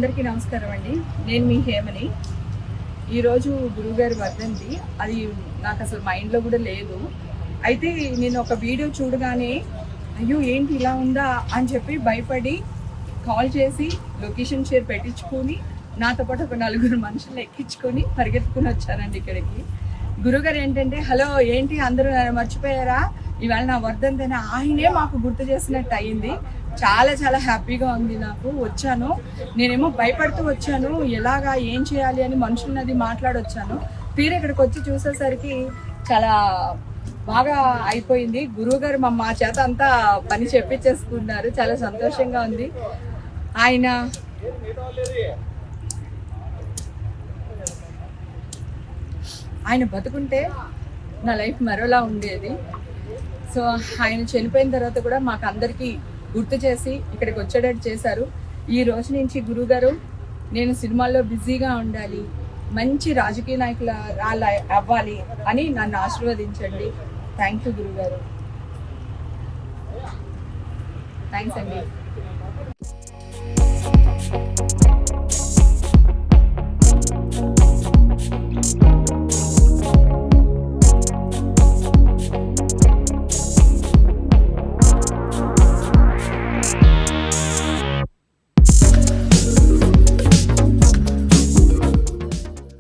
అందరికీ నమస్కారం అండి. నేను మీ హేమని. ఈరోజు గురువుగారి వర్ధంతి. అది నాకు అసలు మైండ్లో కూడా లేదు. అయితే నేను ఒక వీడియో చూడగానే అయ్యో ఏంటి ఇలా ఉందా అని చెప్పి భయపడి కాల్ చేసి లొకేషన్ షేర్ పెట్టించుకొని నాతో పాటు ఒక 4 మనుషులు ఎక్కించుకొని పరిగెత్తుకుని వచ్చానండి ఇక్కడికి. గురుగారు ఏంటంటే హలో ఏంటి అందరూ మర్చిపోయారా, ఇవాళ నా వర్ధంతి అని ఆయనే మాకు గుర్తు చేసినట్టు అయ్యింది. చాలా చాలా హ్యాపీగా ఉంది. నాకు వచ్చాను, నేనేమో భయపడుతూ వచ్చాను, ఎలాగా ఏం చేయాలి అని మనుషులనది మాట్లాడొచ్చాను. తీరు ఇక్కడికి వచ్చి చూసేసరికి చాలా బాగా అయిపోయింది. గురువుగారు మా చేత అంతా పని చెప్పించేసుకున్నారు. చాలా సంతోషంగా ఉంది. ఆయన బతుకుంటే నా లైఫ్ మరోలా ఉండేది. సో ఆయన చనిపోయిన తర్వాత కూడా మాకు అందరికీ గుర్తు చేసి ఇక్కడికి వచ్చేటట్టు చేశారు. ఈ రోజు నుంచి గురువుగారు నేను సినిమాల్లో బిజీగా ఉండాలి, మంచి రాజకీయ నాయకుల అవ్వాలి అని నన్ను ఆశీర్వదించండి. థ్యాంక్ యూ గురువుగారు. థ్యాంక్స్ అండి.